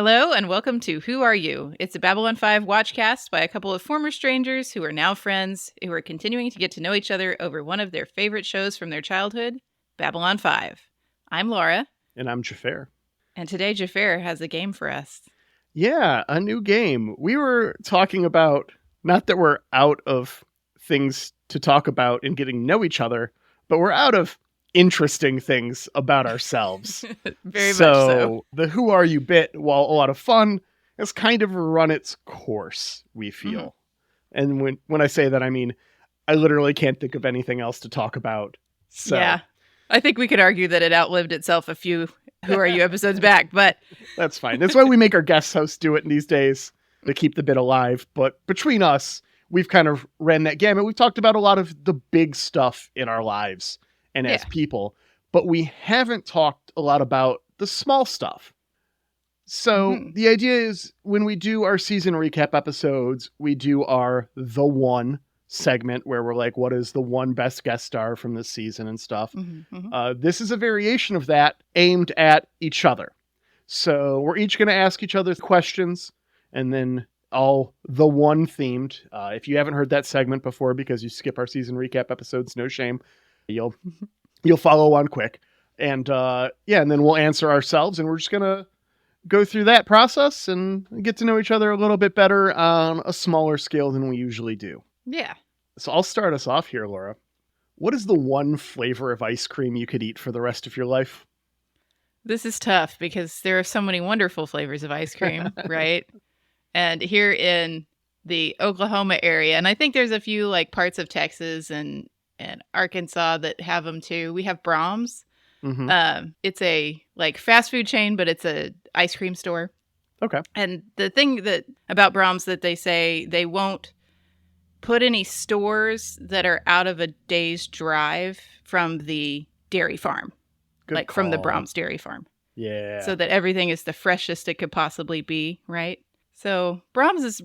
Hello and welcome to Who Are You? It's a Babylon 5 watchcast by a couple of former strangers who are now friends who are continuing to get to know each other over one of their favorite shows from their childhood, Babylon 5. I'm Laura. And I'm Xhafer. And today Xhafer has a game for us. Yeah, a new game. We were talking about, not that we're out of things to talk about and getting to know each other, but we're out of interesting things about ourselves. Very much so. The Who Are You bit, while a lot of fun, has kind of run its course, we feel. And when I say that, I mean, I literally can't think of anything else to talk about. So. Yeah. I think we could argue that it outlived itself a few Who Are You episodes back, but... That's fine. That's why we make our guest hosts do it these days, to keep the bit alive. But between us, we've kind of ran that gamut. We've talked about a lot of the big stuff in our lives and as people, but we haven't talked a lot about the small stuff. So the idea is when we do our season recap episodes, we do our The One segment where we're like, what is the one best guest star from this season and stuff. This is a variation of that aimed at each other. So we're each going to ask each other questions and then all The One themed. If you haven't heard that segment before because you skip our season recap episodes, no shame. You'll follow on quick. And and then we'll answer ourselves, and we're just going to go through that process and get to know each other a little bit better on a smaller scale than we usually do. Yeah. So I'll start us off here, Laura. What is the one flavor of ice cream you could eat for the rest of your life? This is tough because there are so many wonderful flavors of ice cream, right? And here in the Oklahoma area, and I think there's a few like parts of Texas and Arkansas that have them too. We have Brahms. It's a like fast food chain, but it's a ice cream store. Okay. And the thing that about Brahms that they say they won't put any stores that are out of a day's drive from the dairy farm. Good call. From the Brahms dairy farm. Yeah. So that everything is the freshest it could possibly be, right? So Brahms is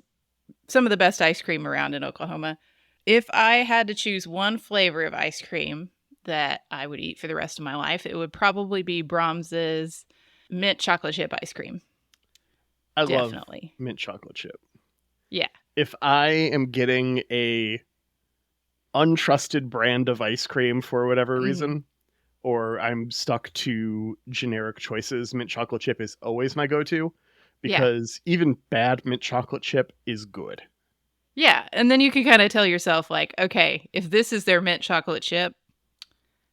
some of the best ice cream around in Oklahoma. If I had to choose one flavor of ice cream that I would eat for the rest of my life, it would probably be Brahms's mint chocolate chip ice cream. I Definitely. love mint chocolate chip. Yeah. If I am getting a untrusted brand of ice cream for whatever reason, or I'm stuck to generic choices, mint chocolate chip is always my go-to because even bad mint chocolate chip is good. Yeah. And then you can kind of tell yourself like, okay, if this is their mint chocolate chip,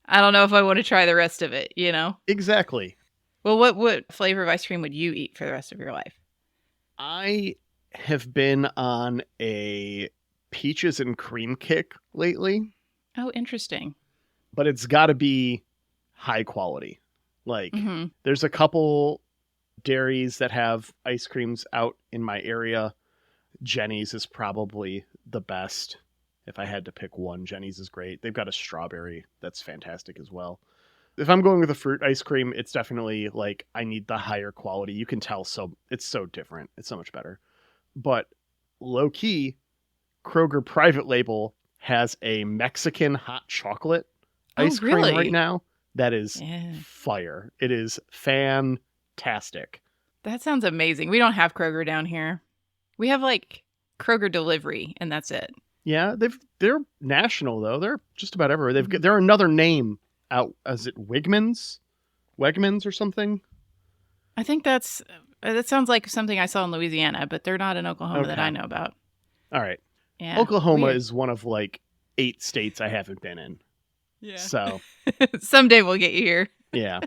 I don't know if I want to try the rest of it, you know? Exactly. Well, what flavor of ice cream would you eat for the rest of your life? I have been on a peaches and cream kick lately. Oh, interesting. But it's got to be high quality. Like, there's a couple dairies that have ice creams out in my area. Jenny's is probably the best. If I had to pick one, Jenny's is great. They've got a strawberry that's fantastic as well. If I'm going with a fruit ice cream, it's definitely like I need the higher quality. You can tell it's so different. It's so much better. But low key, Kroger private label has a Mexican hot chocolate ice cream right now. That is fire. It is fantastic. That sounds amazing. We don't have Kroger down here. We have like Kroger delivery and that's it. Yeah, they're national though. They're just about everywhere. They're another name out. Is it Wegmans or something? I think that sounds like something I saw in Louisiana, but they're not in Oklahoma that I know about. All right. Yeah. Oklahoma is one of like 8 states I haven't been in. Yeah. So someday we'll get you here. Yeah.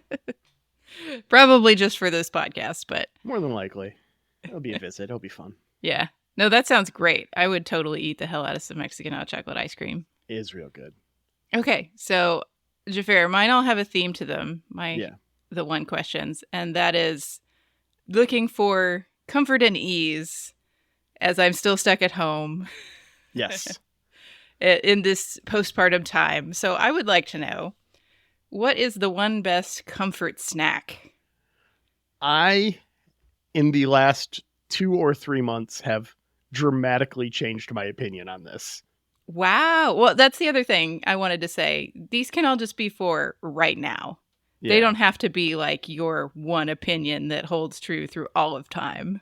Probably just for this podcast, but more than likely. It'll be a visit. It'll be fun. Yeah. No, that sounds great. I would totally eat the hell out of some Mexican hot chocolate ice cream. It is real good. Okay, so Xhafer, mine all have a theme to them. The one questions, and that is looking for comfort and ease as I'm still stuck at home. Yes. In this postpartum time. So I would like to know, what is the one best comfort snack? I, in the last 2 or 3 months, have dramatically changed my opinion on this. Wow. Well, that's the other thing I wanted to say. These can all just be for right now. They don't have to be like your one opinion that holds true through all of time.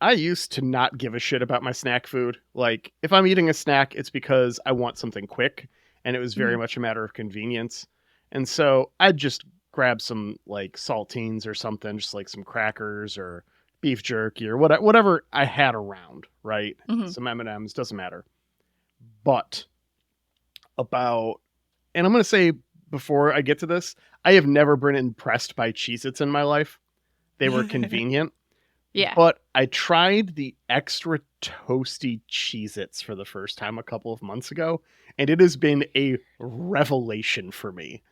I used to not give a shit about my snack food. Like, if I'm eating a snack, it's because I want something quick, and it was very much a matter of convenience. And so I'd just grab some, like, saltines or something, just like some crackers or beef jerky or whatever I had around, right? Some M&Ms, doesn't matter. But and I'm going to say before I get to this, I have never been impressed by Cheez-Its in my life. They were convenient. Yeah. But I tried the extra toasty Cheez-Its for the first time a couple of months ago, and it has been a revelation for me.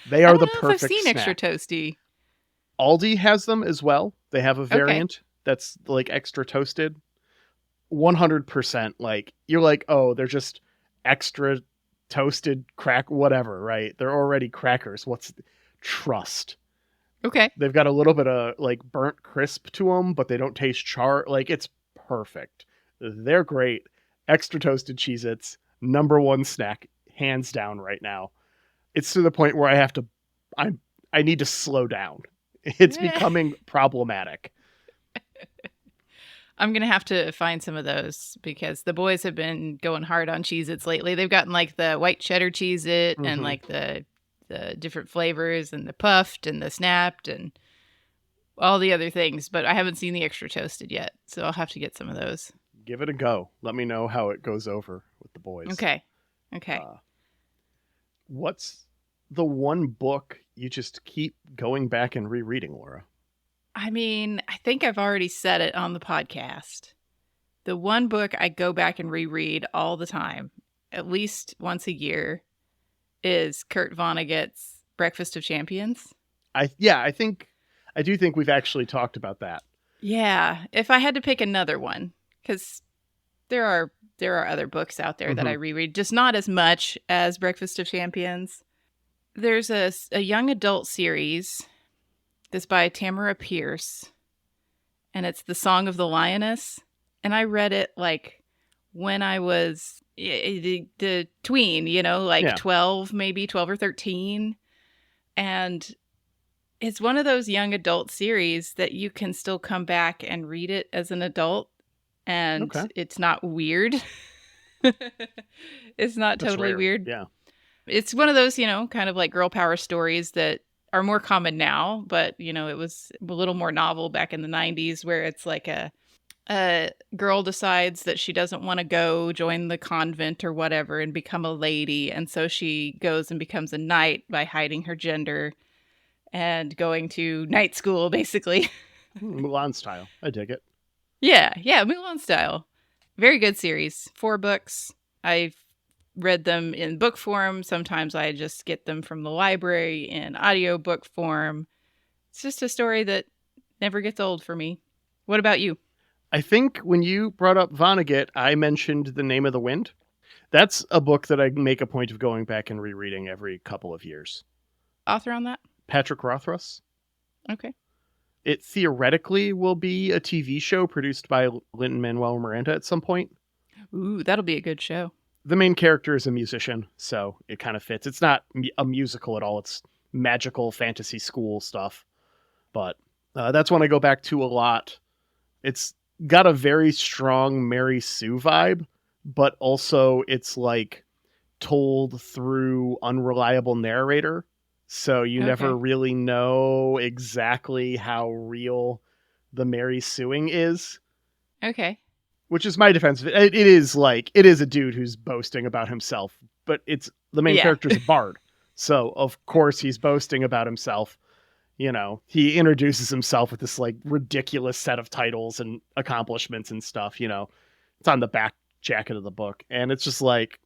They are the perfect I've seen snack. extra toasty. Aldi has them as well. They have a variant that's like extra toasted. 100%. Like, you're like, oh, they're just extra toasted whatever, right? They're already crackers. Trust. Okay. They've got a little bit of like burnt crisp to them, but they don't taste char. Like, it's perfect. They're great. Extra toasted Cheez-Its, number one snack, hands down right now. It's to the point where I need to slow down. It's becoming problematic. I'm going to have to find some of those because the boys have been going hard on Cheez-Its lately. They've gotten like the white cheddar Cheez-It and like the different flavors and the puffed and the snapped and all the other things, but I haven't seen the extra toasted yet, so I'll have to get some of those. Give it a go. Let me know how it goes over with the boys. Okay. What's the one book you just keep going back and rereading, Laura? I mean, I think I've already said it on the podcast. The one book I go back and reread all the time, at least once a year, is Kurt Vonnegut's Breakfast of Champions. I do think we've actually talked about that. Yeah, if I had to pick another one, because there are other books out there that I reread, just not as much as Breakfast of Champions. There's a young adult series that's by Tamara Pierce, and it's The Song of the Lioness. And I read it like when I was the tween, 12 or 13. And it's one of those young adult series that you can still come back and read it as an adult, and it's not weird. It's not totally weird. Yeah. It's one of those, kind of like girl power stories that are more common now, but, it was a little more novel back in the 90s where it's like a girl decides that she doesn't want to go join the convent or whatever and become a lady. And so she goes and becomes a knight by hiding her gender and going to night school, basically. Mulan style. I dig it. Yeah, Mulan style. Very good series. 4 books. I've read them in book form. Sometimes I just get them from the library in audiobook form. It's just a story that never gets old for me. What about you? I think when you brought up Vonnegut, I mentioned The Name of the Wind. That's a book that I make a point of going back and rereading every couple of years. Author on that? Patrick Rothfuss. Okay. It theoretically will be a TV show produced by Lin-Manuel Miranda at some point. Ooh, that'll be a good show. The main character is a musician, so it kind of fits. It's not a musical at all. It's magical fantasy school stuff. But that's one I go back to a lot. It's got a very strong Mary Sue vibe, but also it's like told through unreliable narrator. So you never really know exactly how real the Mary Suing is. Okay. Which is my defense. It is a dude who's boasting about himself, but it's the main character's a bard. So of course he's boasting about himself. He introduces himself with this like ridiculous set of titles and accomplishments and stuff, It's on the back jacket of the book. And it's just like,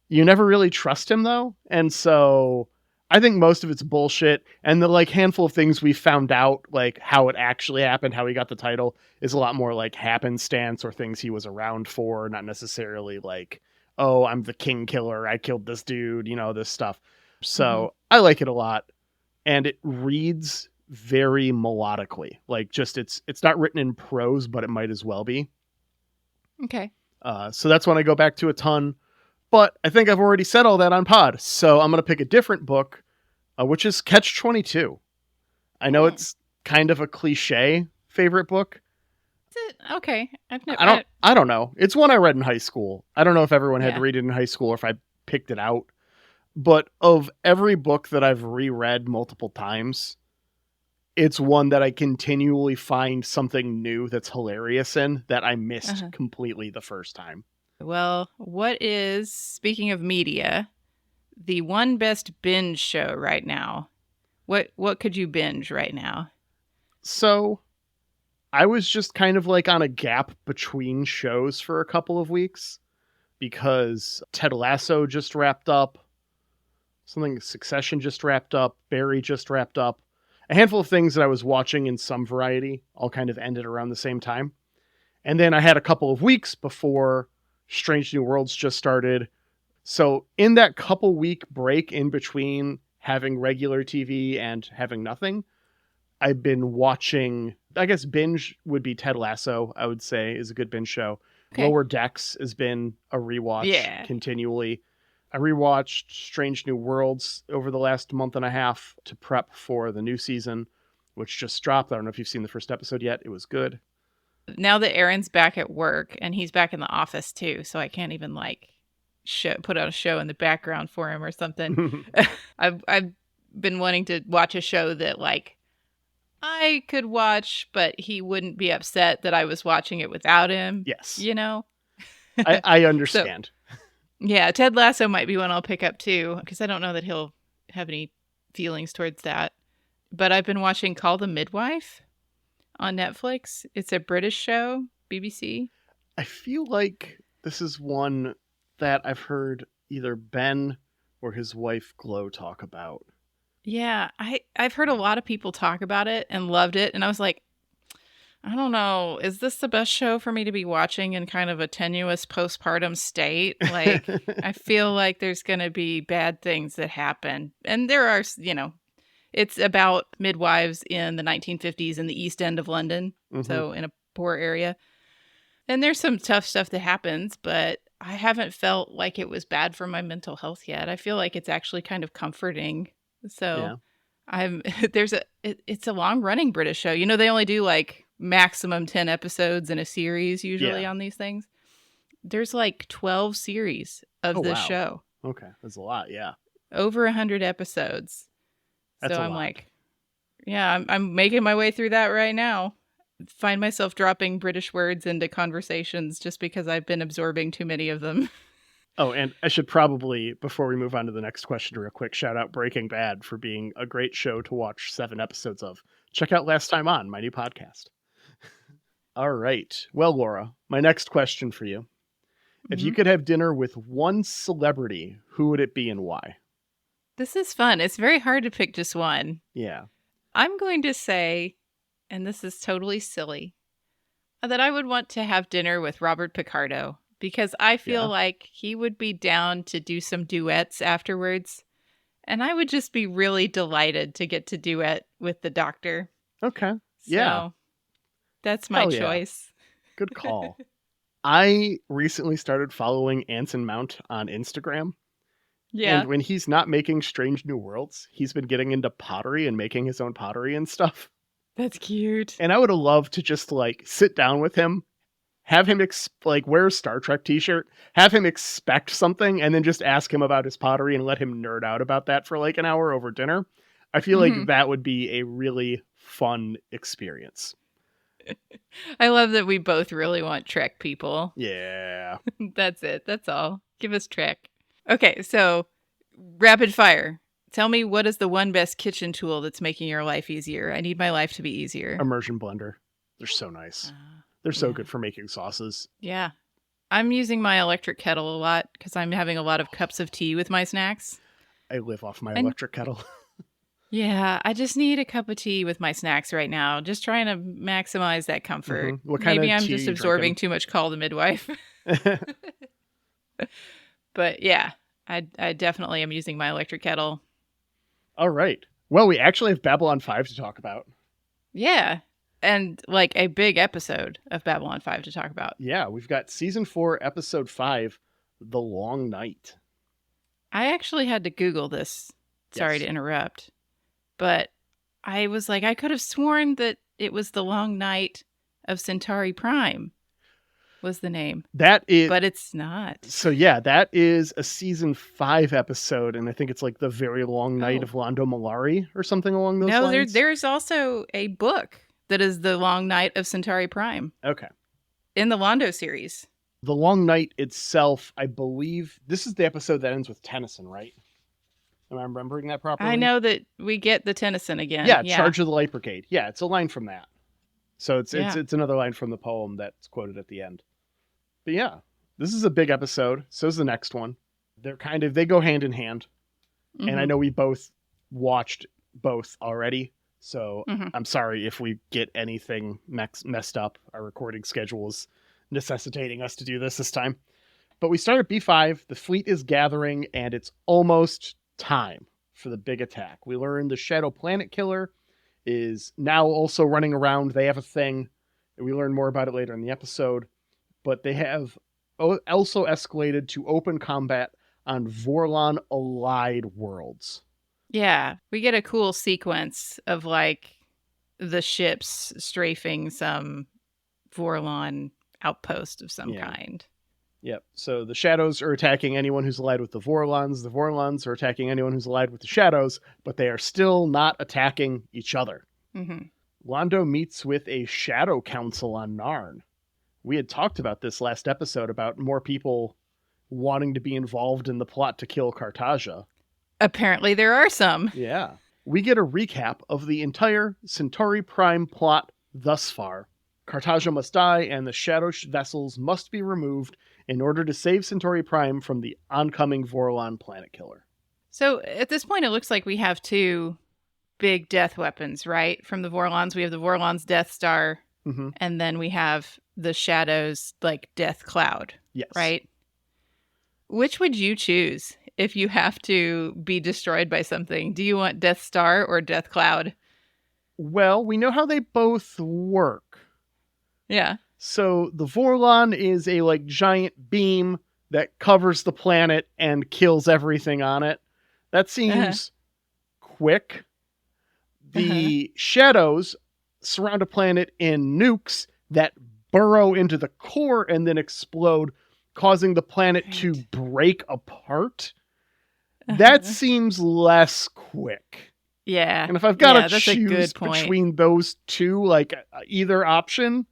you never really trust him though. And so I think most of it's bullshit. And the like handful of things we found out, like how it actually happened, how he got the title, is a lot more like happenstance or things he was around for, not necessarily like, oh, I'm the king killer, I killed this dude, this stuff. So I like it a lot. And it reads very melodically. Like just it's not written in prose, but it might as well be. Okay. So that's one I go back to a ton. But I think I've already said all that on pod, so I'm going to pick a different book, which is Catch-22. I know it's kind of a cliche favorite book. Is it? Okay. I don't know. It's one I read in high school. I don't know if everyone had to read it in high school or if I picked it out. But of every book that I've reread multiple times, it's one that I continually find something new that's hilarious in that I missed completely the first time. Well, what is, speaking of media, the one best binge show right now? What could you binge right now? So, I was just kind of like on a gap between shows for a couple of weeks because Ted Lasso just wrapped up. Succession just wrapped up. Barry just wrapped up. A handful of things that I was watching in some variety all kind of ended around the same time. And then I had a couple of weeks before Strange New Worlds just started. So in that couple week break in between having regular TV and having nothing, I've been watching, I guess binge would be Ted Lasso, I would say, is a good binge show. Okay. Lower Decks has been a rewatch continually. I rewatched Strange New Worlds over the last month and a half to prep for the new season, which just dropped. I don't know if you've seen the first episode yet. It was good. Now that Aaron's back at work and he's back in the office too, so I can't even put out a show in the background for him or something. I've been wanting to watch a show that I could watch, but he wouldn't be upset that I was watching it without him. Yes. You know? I understand. Yeah, Ted Lasso might be one I'll pick up too, because I don't know that he'll have any feelings towards that. But I've been watching Call the Midwife on Netflix. It's a British show, BBC. I feel like this is one that I've heard either Ben or his wife Glow talk about. Yeah, I've heard a lot of people talk about it and loved it. And I was like, I don't know, is this the best show for me to be watching in kind of a tenuous postpartum state? I feel like there's going to be bad things that happen. And there are, it's about midwives in the 1950s in the East End of London. So in a poor area. And there's some tough stuff that happens, but I haven't felt like it was bad for my mental health yet. I feel like it's actually kind of comforting. So it's a long running British show. They only do maximum 10 episodes in a series usually on these things. There's 12 series of this show. Okay. That's a lot. Yeah. Over 100 episodes. That's so I'm I'm making my way through that right now. Find myself dropping British words into conversations just because I've been absorbing too many of them. Oh, and I should probably, before we move on to the next question, real quick, shout out Breaking Bad for being a great show to watch 7 episodes of. Check out Last Time On, my new podcast. All right. Well, Laura, my next question for you. If you could have dinner with one celebrity, who would it be and why? This is fun. It's very hard to pick just one. Yeah. I'm going to say, and this is totally silly, that I would want to have dinner with Robert Picardo. Because I feel like he would be down to do some duets afterwards. And I would just be really delighted to get to duet with the doctor. Okay. So that's my choice. Good call. I recently started following Anson Mount on Instagram. Yeah. And when he's not making Strange New Worlds, he's been getting into pottery and making his own pottery and stuff. That's cute. And I would have loved to just sit down with him. Have him wear a Star Trek t-shirt, have him expect something, and then just ask him about his pottery and let him nerd out about that for an hour over dinner. I feel like that would be a really fun experience. I love that we both really want Trek people. Yeah. That's it. That's all. Give us Trek. Okay, so rapid fire. Tell me, what is the one best kitchen tool that's making your life easier? I need my life to be easier. Immersion blender. They're so nice. They're so good for making sauces. Yeah. I'm using my electric kettle a lot because I'm having a lot of cups of tea with my snacks. I live off my electric kettle. Yeah, I just need a cup of tea with my snacks right now. Just trying to maximize that comfort. What kind Maybe of I'm tea just you absorbing drinking? too much Call the Midwife. But yeah, I definitely am using my electric kettle. All right. Well, we actually have Babylon 5 to talk about. Yeah. And a big episode of Babylon 5 to talk about. Yeah, we've got season 4, episode 5, The Long Night. I actually had to Google this. Sorry to interrupt. But I was like, I could have sworn that it was The Long Night of Centauri Prime was the name. But it's not. So yeah, that is a season 5 episode, and I think it's like The Very Long Night of Londo Mollari or something along those lines. No, there's also a book that is The Long Night of Centauri Prime. Okay. In the Londo series. The Long Night itself, I believe, this is the episode that ends with Tennyson, right? Am I remembering that properly? I know that we get the Tennyson again. Yeah, Charge of the Light Brigade. Yeah, it's a line from that. So it's another line from the poem that's quoted at the end. But yeah, this is a big episode. So is the next one. They go hand in hand. Mm-hmm. And I know we both watched both already. So I'm sorry if we get anything messed up. Our recording schedule is necessitating us to do this time. But we start at B5. The fleet is gathering, and it's almost time for the big attack. We learn the Shadow Planet Killer is now also running around. They have a thing. We learn more about it later in the episode. But they have also escalated to open combat on Vorlon allied worlds. Yeah, we get a cool sequence of like the ships strafing some Vorlon outpost of some kind. Yep. So the Shadows are attacking anyone who's allied with the Vorlons. The Vorlons are attacking anyone who's allied with the Shadows, but they are still not attacking each other. Mm-hmm. Londo meets with a Shadow Council on Narn. We had talked about this last episode about more people wanting to be involved in the plot to kill Cartagia. Apparently there are some. Yeah. We get a recap of the entire Centauri Prime plot thus far. Cartagia must die, and the Shadow vessels must be removed in order to save Centauri Prime from the oncoming Vorlon planet killer. So at this point, it looks like we have two big death weapons, right? From the Vorlons, we have the Vorlons Death Star, and then we have the Shadows, like, Death Cloud. Yes. Right? Which would you choose if you have to be destroyed by something? Do you want Death Star or Death Cloud? Well, we know how they both work. Yeah. So the Vorlon is a like giant beam that covers the planet and kills everything on it. That seems quick. The Shadows surround a planet in nukes that burrow into the core and then explode, causing the planet to break apart. That seems less quick. Yeah. And if I've got to choose between those two, like either option,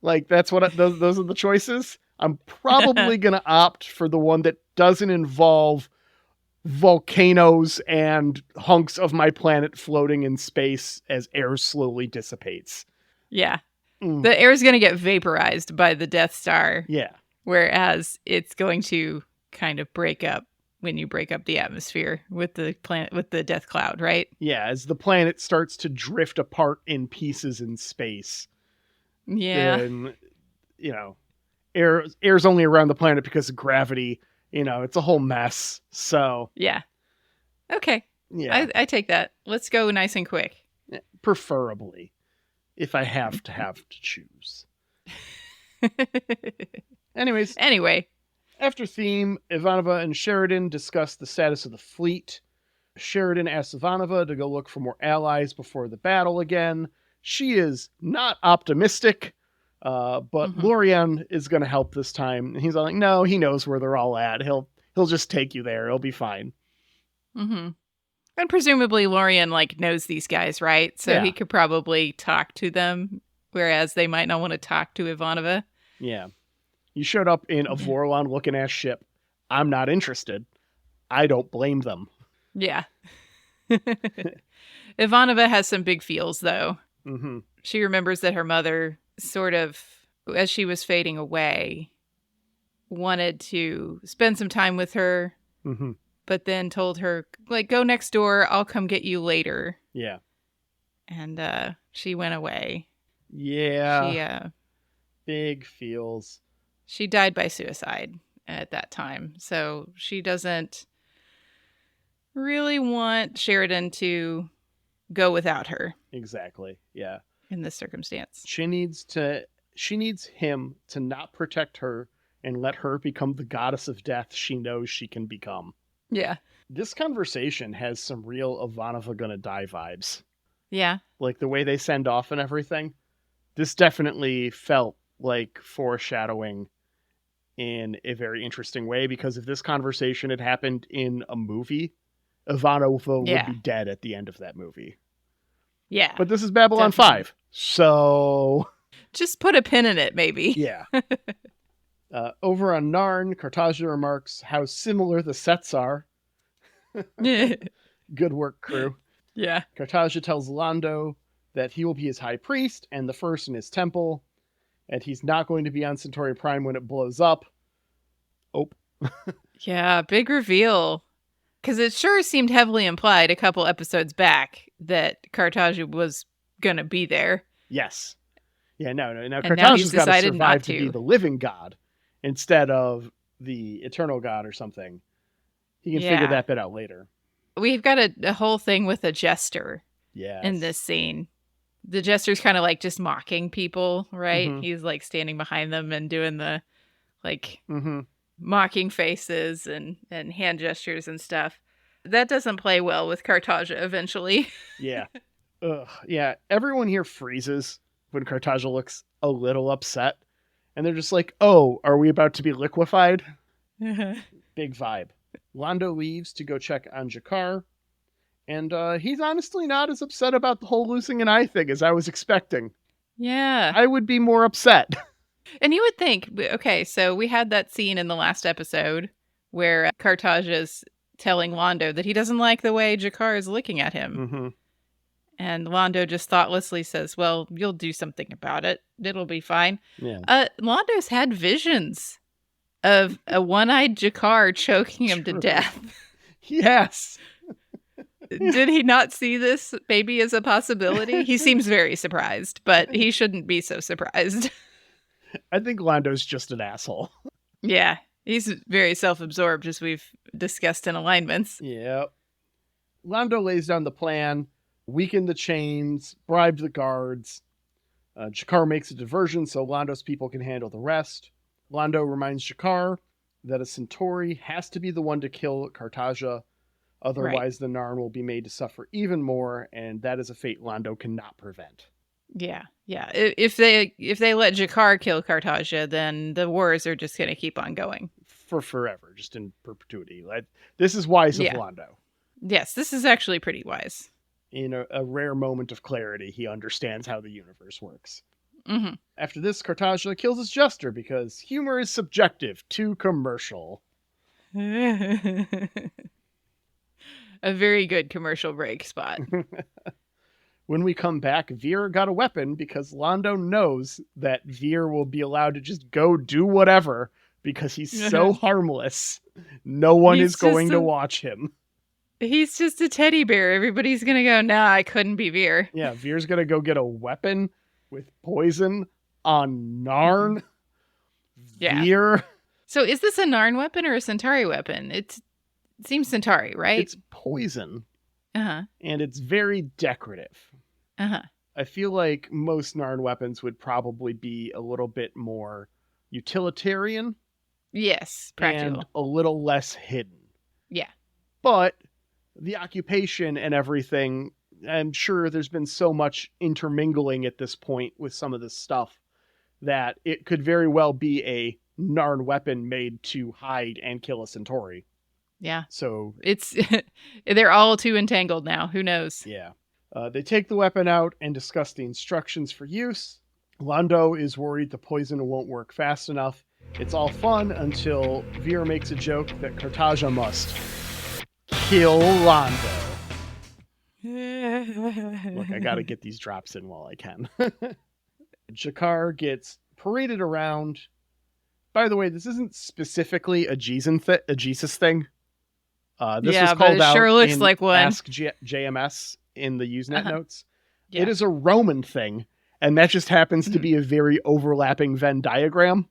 like that's what those are the choices. I'm probably going to opt for the one that doesn't involve volcanoes and hunks of my planet floating in space as air slowly dissipates. Yeah. The air is going to get vaporized by the Death Star. Yeah. Whereas it's going to kind of break up when you break up the atmosphere with the planet, with the Death Cloud, right? Yeah, as the planet starts to drift apart in pieces in space. Yeah. Then, air's only around the planet because of gravity. It's a whole mess. So. Yeah. Okay. Yeah. I take that. Let's go nice and quick. Preferably, if I have to choose. Anyway. After theme, Ivanova and Sheridan discuss the status of the fleet. Sheridan asks Ivanova to go look for more allies before the battle again. She is not optimistic, but Lorien is going to help this time. And he's like, no, he knows where they're all at. He'll just take you there. It'll be fine. Mm-hmm. And presumably Lorien knows these guys, right? So he could probably talk to them, whereas they might not want to talk to Ivanova. Yeah. You showed up in a Vorlon looking ass ship. I'm not interested. I don't blame them. Yeah. Ivanova has some big feels, though. Mm-hmm. She remembers that her mother sort of, as she was fading away, wanted to spend some time with her, but then told her, go next door. I'll come get you later. Yeah. And she went away. Yeah. Big feels. She died by suicide at that time. So she doesn't really want Sheridan to go without her. Exactly. Yeah. In this circumstance. She needs him to not protect her and let her become the goddess of death she knows she can become. Yeah. This conversation has some real Ivanova gonna die vibes. Yeah. Like the way they send off and everything. This definitely felt like foreshadowing in a very interesting way, because if this conversation had happened in a movie, Ivanova would be dead at the end of that movie. Yeah. But this is Babylon 5, so... Just put a pin in it, maybe. Yeah. Over on Narn, Cartagia remarks how similar the sets are. Good work, crew. Yeah. Cartagia tells Londo that he will be his high priest and the first in his temple, and he's not going to be on Centauri Prime when it blows up. Oh. Yeah, big reveal. Because it sure seemed heavily implied a couple episodes back that Cartagia was going to be there. Yes. Yeah, no. Now Cartagia's got to survive to be the living god instead of the eternal god or something. He can figure that bit out later. We've got a whole thing with a jester in this scene. The jester's kind of like just mocking people, right? Mm-hmm. He's like standing behind them and doing the like mocking faces and hand gestures and stuff. That doesn't play well with Cartagia eventually. Yeah. Ugh. Yeah. Everyone here freezes when Cartagia looks a little upset. And they're just like, oh, are we about to be liquefied? Big vibe. Londo leaves to go check on Xhafer. And he's honestly not as upset about the whole losing an eye thing as I was expecting. Yeah. I would be more upset. And you would think, okay, so we had that scene in the last episode where Cartagia's telling Londo that he doesn't like the way Xhafer is looking at him. Mm-hmm. And Londo just thoughtlessly says, well, you'll do something about it. It'll be fine. Yeah. Londo's had visions of a one-eyed Xhafer choking him to death. Yes. Did he not see this maybe as a possibility? He seems very surprised, but he shouldn't be so surprised. I think Londo's just an asshole. Yeah, he's very self-absorbed, as we've discussed in Alignments. Yeah. Londo lays down the plan, weaken the chains, bribe the guards. Xhafer makes a diversion so Londo's people can handle the rest. Londo reminds Xhafer that a Centauri has to be the one to kill Cartagia. Otherwise, the Narn will be made to suffer even more, and that is a fate Londo cannot prevent. Yeah. If they let Xhafer kill Cartagia, then the wars are just going to keep on going. For forever, just in perpetuity. This is wise of Londo. Yes, this is actually pretty wise. In a rare moment of clarity, he understands how the universe works. Mm-hmm. After this, Cartagia kills his jester because humor is subjective, too commercial. A very good commercial break spot. When we come back, Vir got a weapon because Londo knows that Vir will be allowed to just go do whatever because he's so harmless. No one is going to watch him. He's just a teddy bear. Everybody's going to go, nah, I couldn't be Vir. Yeah, Vir's going to go get a weapon with poison on Narn. Yeah. Vir. So is this a Narn weapon or a Centauri weapon? It seems Centauri, right? It's poison. Uh-huh. And it's very decorative. Uh-huh. I feel like most Narn weapons would probably be a little bit more utilitarian. Yes, practical. And a little less hidden. Yeah. But the occupation and everything, I'm sure there's been so much intermingling at this point with some of this stuff that it could very well be a Narn weapon made to hide and kill a Centauri. Yeah. So it's they're all too entangled now. Who knows? Yeah. They take the weapon out and discuss the instructions for use. Londo is worried the poison won't work fast enough. It's all fun until Vir makes a joke that Cartagia must kill Londo. Look, I gotta get these drops in while I can. Xhafer gets paraded around. By the way, this isn't specifically a Jesus thing. This was called out sure looks like one. Ask JMS in the Usenet notes. Yeah. It is a Roman thing, and that just happens to be a very overlapping Venn diagram.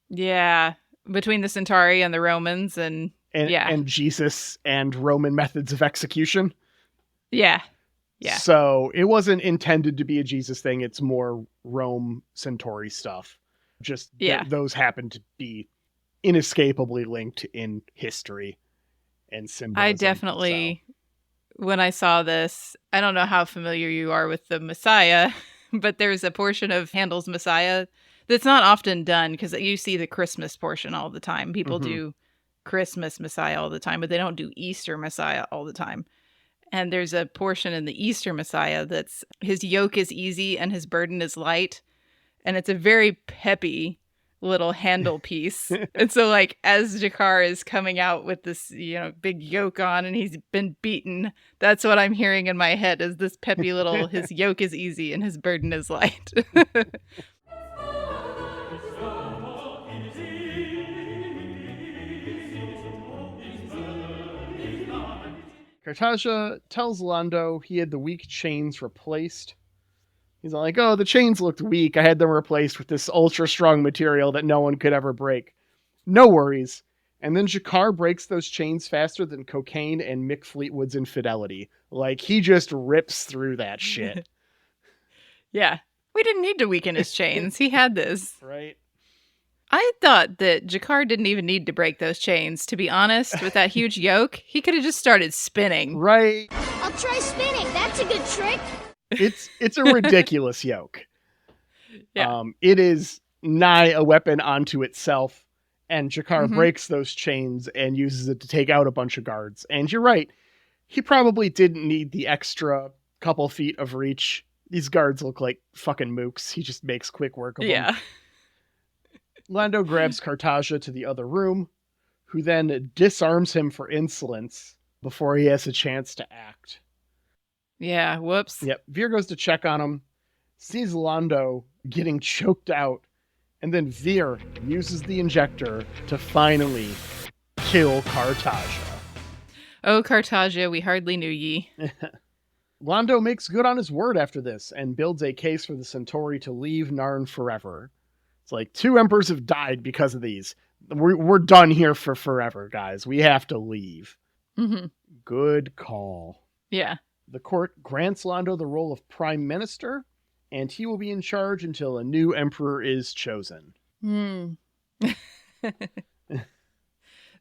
Yeah, between the Centauri and the Romans and Jesus and Roman methods of execution. Yeah. So it wasn't intended to be a Jesus thing. It's more Rome Centauri stuff. Just those happen to be inescapably linked in history and symbolism. I definitely, when I saw this, I don't know how familiar you are with the Messiah, but there's a portion of Handel's Messiah that's not often done because you see the Christmas portion all the time. People do Christmas Messiah all the time, but they don't do Easter Messiah all the time. And there's a portion in the Easter Messiah that's his yoke is easy and his burden is light. And it's a very peppy little Handel piece. And so like as G'Kar is coming out with this, big yoke on and he's been beaten, that's what I'm hearing in my head is this peppy little, his yoke is easy and his burden is light. Cartagia tells Londo he had the weak chains replaced. He's like, oh, the chains looked weak. I had them replaced with this ultra strong material that no one could ever break. No worries. And then G'Kar breaks those chains faster than cocaine and Mick Fleetwood's infidelity. Like, he just rips through that shit. Yeah. We didn't need to weaken his chains. He had this. Right. I thought that G'Kar didn't even need to break those chains. To be honest, with that huge yoke, he could have just started spinning. Right. I'll try spinning. That's a good trick. It's a ridiculous yoke. Yeah. It is nigh a weapon onto itself, and G'Kar breaks those chains and uses it to take out a bunch of guards. And you're right, he probably didn't need the extra couple feet of reach. These guards look like fucking mooks. He just makes quick work of them. Yeah. Londo grabs Cartagia to the other room, who then disarms him for insolence before he has a chance to act. Yeah, whoops. Yep, Vir goes to check on him, sees Londo getting choked out, and then Vir uses the injector to finally kill Cartagia. Oh, Cartagia, we hardly knew ye. Londo makes good on his word after this and builds a case for the Centauri to leave Narn forever. It's like 2 emperors have died because of these. We're done here for forever, guys. We have to leave. Mm-hmm. Good call. Yeah. The court grants Londo the role of prime minister, and he will be in charge until a new emperor is chosen.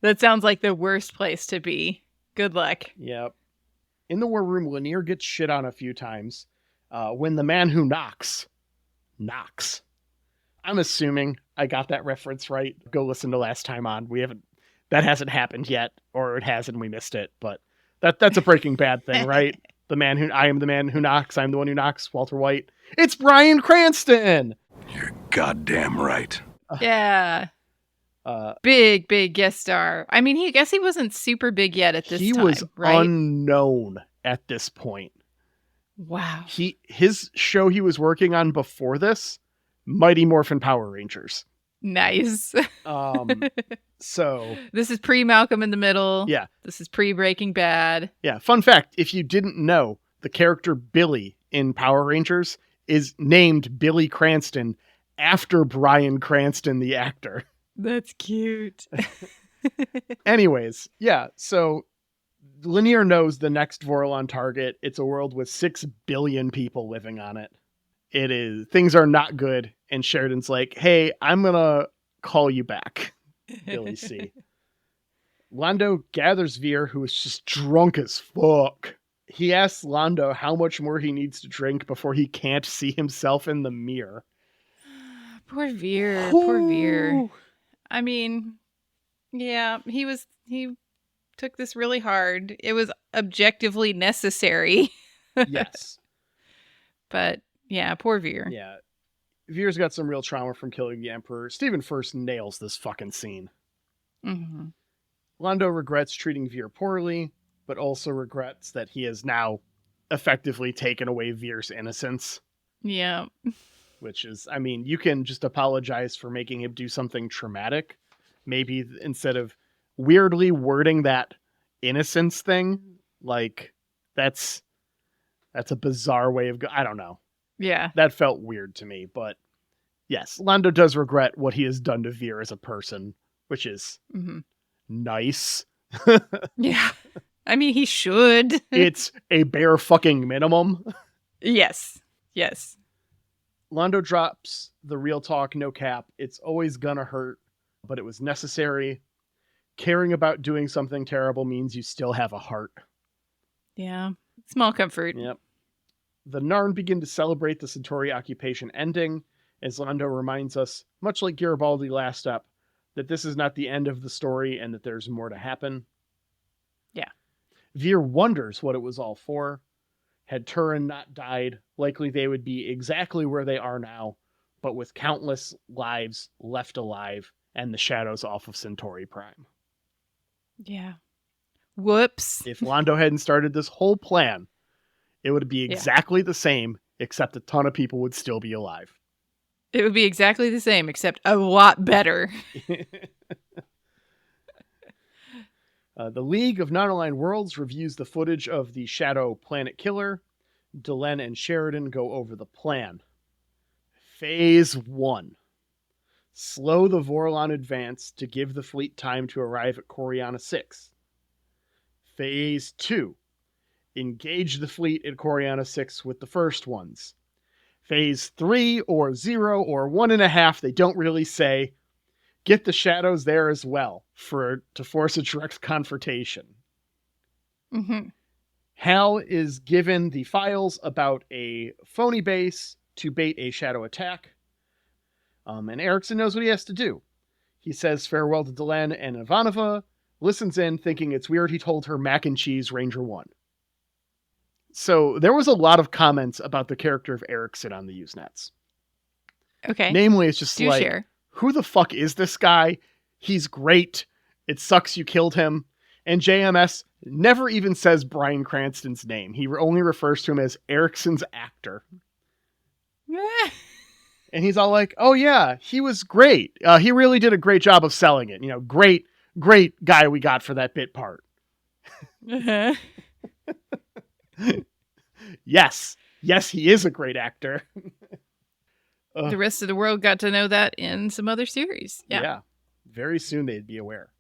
That sounds like the worst place to be. Good luck. Yep. In the war room, Lennier gets shit on a few times when the man who knocks. I'm assuming I got that reference right. Go listen to last time on. That hasn't happened yet, or it has and we missed it, but that's a Breaking Bad thing, right? I am the man who knocks. I'm the one who knocks. Walter White. It's Bryan Cranston. You're goddamn right. Yeah. Big guest star. I mean, I guess he wasn't super big yet at this time. He was unknown at this point. Wow. His show he was working on before this, Mighty Morphin Power Rangers. Nice. So this is pre-Malcolm in the Middle. Yeah. This is pre-Breaking Bad. Yeah. Fun fact, if you didn't know, the character Billy in Power Rangers is named Billy Cranston after Bryan Cranston, the actor. That's cute. Anyways, yeah, so Lennier knows the next Vorlon target. It's a world with 6 billion people living on it. Things are not good, and Sheridan's like, hey, I'm gonna call you back, Billy C. Londo gathers Vir, who is just drunk as fuck. He asks Londo how much more he needs to drink before he can't see himself in the mirror. Poor Vir. Poor Vir. I mean, yeah, he took this really hard. It was objectively necessary. Yes. But yeah, poor Vir. Yeah. Vir's got some real trauma from killing the Emperor. Stephen First nails this fucking scene. Mm-hmm. Londo regrets treating Vir poorly, but also regrets that he has now effectively taken away Vir's innocence. Yeah. Which is, I mean, you can just apologize for making him do something traumatic. Maybe instead of weirdly wording that innocence thing, like, that's a bizarre way of I don't know. Yeah. That felt weird to me, but yes, Londo does regret what he has done to Vir as a person, which is nice. Yeah. I mean, he should. It's a bare fucking minimum. Yes. Yes. Londo drops the real talk, no cap. It's always gonna hurt, but it was necessary. Caring about doing something terrible means you still have a heart. Yeah. Small comfort. Yep. The Narn begin to celebrate the Centauri occupation ending, as Londo reminds us, much like Garibaldi last up, that this is not the end of the story and that there's more to happen. Yeah. Vir wonders what it was all for. Had Turin not died, likely they would be exactly where they are now, but with countless lives left alive and the shadows off of Centauri Prime. Yeah. Whoops. If Londo hadn't started this whole plan, it would be exactly the same, except a ton of people would still be alive. It would be exactly the same, except a lot better. The League of Non-Aligned Worlds reviews the footage of the Shadow Planet Killer. Delenn and Sheridan go over the plan. Phase 1. Slow the Vorlon advance to give the fleet time to arrive at Coriana 6. Phase 2. Engage the fleet at Coriana 6 with the first ones. Phase 3 or 0 or 1.5, they don't really say. Get the shadows there as well to force a direct confrontation. Mm-hmm. Hal is given the files about a phony base to bait a shadow attack. And Erickson knows what he has to do. He says farewell to Delenn and Ivanova, listens in thinking it's weird he told her mac and cheese Ranger 1. So there was a lot of comments about the character of Erickson on the Usenets. Okay. Namely, it's just Do like, share. Who the fuck is this guy? He's great. It sucks you killed him. And JMS never even says Bryan Cranston's name. He only refers to him as Erickson's actor. And he's all like, oh yeah, he was great. He really did a great job of selling it. You know, great guy we got for that bit part. Uh-huh. Yes, he is a great actor. The rest of the world got to know that in some other series. Yeah. Very soon they'd be aware.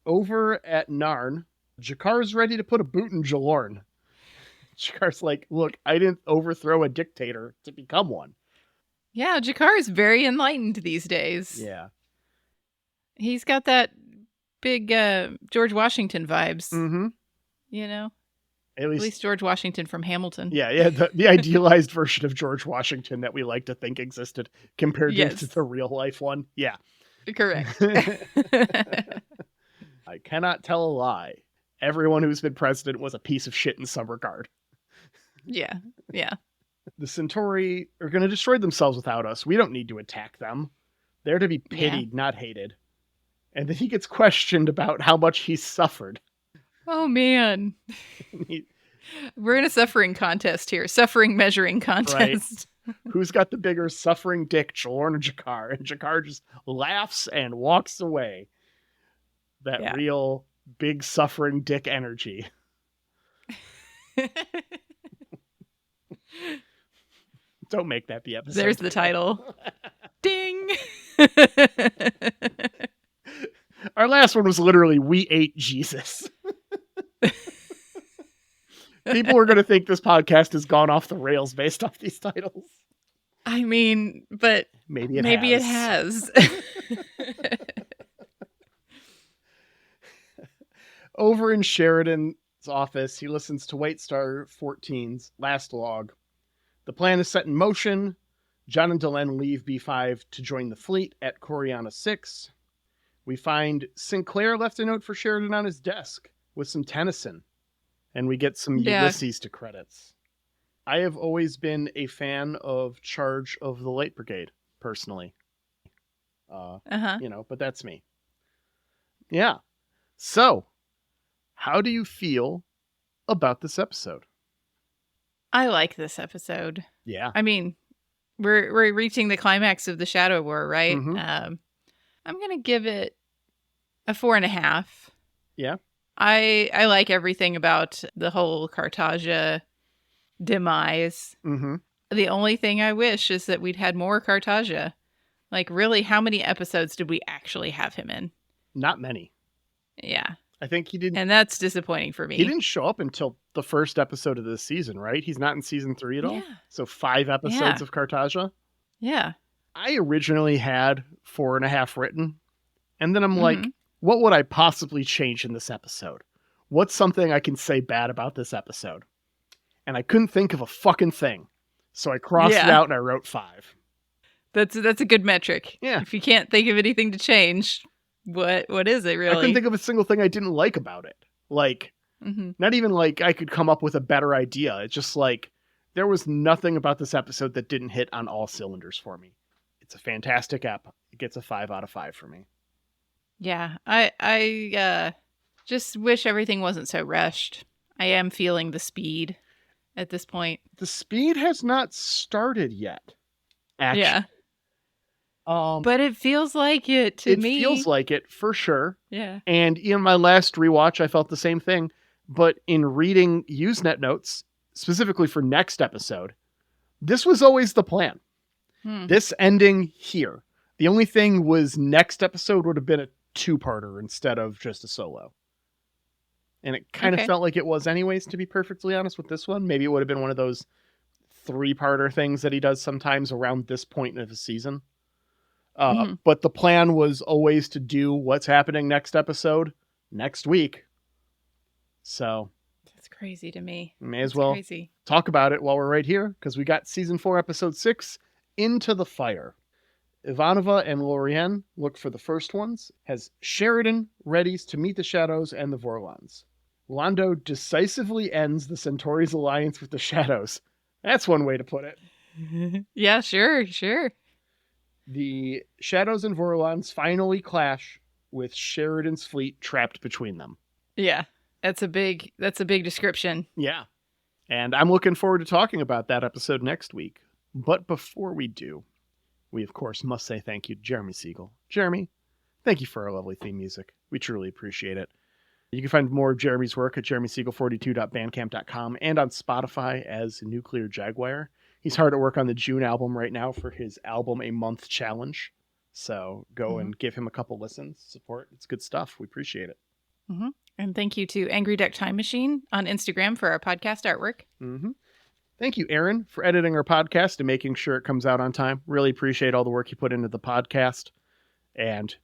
Over at Narn, Jakar's ready to put a boot in Jalorn. Jakar's like, look, I didn't overthrow a dictator to become one. Yeah, Jakar is very enlightened these days. Yeah. He's got that big George Washington vibes. Mm-hmm. You know? At least George Washington from Hamilton. Yeah, the idealized version of George Washington that we like to think existed compared to the real life one. Yeah. Correct. I cannot tell a lie. Everyone who's been president was a piece of shit in some regard. Yeah. The Centauri are going to destroy themselves without us. We don't need to attack them. They're to be pitied, not hated. And then he gets questioned about how much he's suffered. Oh, man. We're in a suffering contest here. Suffering measuring contest. Right. Who's got the bigger suffering dick, Jalorn or Jakar? And Jakar just laughs and walks away. That real big suffering dick energy. Don't make that the episode. There's the title. Ding! Our last one was literally We Ate Jesus. People are going to think this podcast has gone off the rails based off these titles. I mean, but maybe it has. Over in Sheridan's office, he listens to White Star 14's last log. The plan is set in motion. John and Delenn leave B5 to join the fleet at Coriana 6. We find Sinclair left a note for Sheridan on his desk with some Tennyson. And we get some Ulysses to credits. I have always been a fan of Charge of the Light Brigade, personally. But that's me. Yeah. So, how do you feel about this episode? I like this episode. Yeah. I mean, we're reaching the climax of the Shadow War, right? Mm-hmm. I'm going to give it a 4.5. Yeah. I like everything about the whole Cartagia demise. Mm-hmm. The only thing I wish is that we'd had more Cartagia. Like, really, how many episodes did we actually have him in? Not many. Yeah. I think he didn't. And that's disappointing for me. He didn't show up until the first episode of this season, right? He's not in season 3 at all? Yeah. So 5 episodes of Cartagia? Yeah. I originally had 4.5 written, and then I'm like, Mhm. what would I possibly change in this episode? What's something I can say bad about this episode? And I couldn't think of a fucking thing. So I crossed it Yeah. out and I wrote 5. That's a good metric. Yeah. If you can't think of anything to change, what is it really? I couldn't think of a single thing I didn't like about it. Like, Mhm. not even like I could come up with a better idea. It's just like there was nothing about this episode that didn't hit on all cylinders for me. It's a fantastic ep. It gets a 5 out of 5 for me. Yeah. I just wish everything wasn't so rushed. I am feeling the speed at this point. The speed has not started yet. Actually. Yeah. But But it feels like it to me. It feels like it for sure. Yeah. And in my last rewatch, I felt the same thing. But in reading Usenet notes, specifically for next episode, this was always the plan. This ending here. The only thing was next episode would have been a 2-parter instead of just a solo. And it kind of felt like it was anyways, to be perfectly honest with this one. Maybe it would have been one of those 3-parter things that he does sometimes around this point of the season. But the plan was always to do what's happening next episode next week. So That's crazy to me. May as well talk about it while we're right here, because we got season 4, episode 6, Into the Fire. Ivanova and Lorien look for the first ones, as Sheridan readies to meet the Shadows and the Vorlons. Londo decisively ends the Centauri's alliance with the Shadows. That's one way to put it. Yeah, sure. The Shadows and Vorlons finally clash, with Sheridan's fleet trapped between them. Yeah, that's a big description. Yeah. And I'm looking forward to talking about that episode next week. But before we do, we of course must say thank you to Jeremy Siegel. Jeremy, thank you for our lovely theme music. We truly appreciate it. You can find more of Jeremy's work at jeremysiegel42.bandcamp.com and on Spotify as Nuclear Jaguar. He's hard at work on the June album right now for his album A Month Challenge. So go and give him a couple listens, support. It's good stuff. We appreciate it. And thank you to Angry Duck Time Machine on Instagram for our podcast artwork. Thank you, Aaron, for editing our podcast and making sure it comes out on time. Really appreciate all the work you put into the podcast and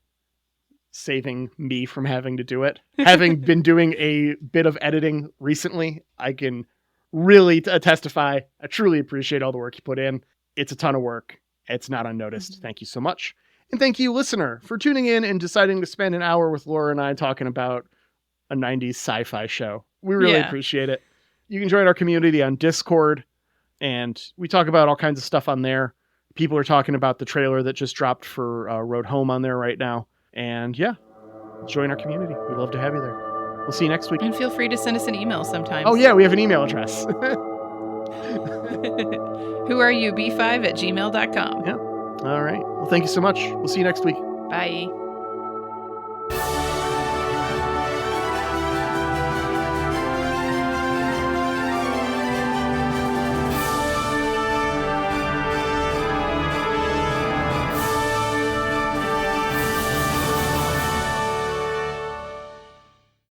saving me from having to do it. Having been doing a bit of editing recently, I can really testify. I truly appreciate all the work you put in. It's a ton of work. It's not unnoticed. Thank you so much. And thank you, listener, for tuning in and deciding to spend an hour with Laura and I talking about a 90s sci-fi show. We really appreciate it. You can join our community on Discord, and we talk about all kinds of stuff on there. People are talking about the trailer that just dropped for Road Home on there right now. And yeah, join our community. We'd love to have you there. We'll see you next week. And feel free to send us an email sometimes. Oh yeah, we have an email address. whoareyouB5@gmail.com. Yeah. All right. Well, thank you so much. We'll see you next week. Bye.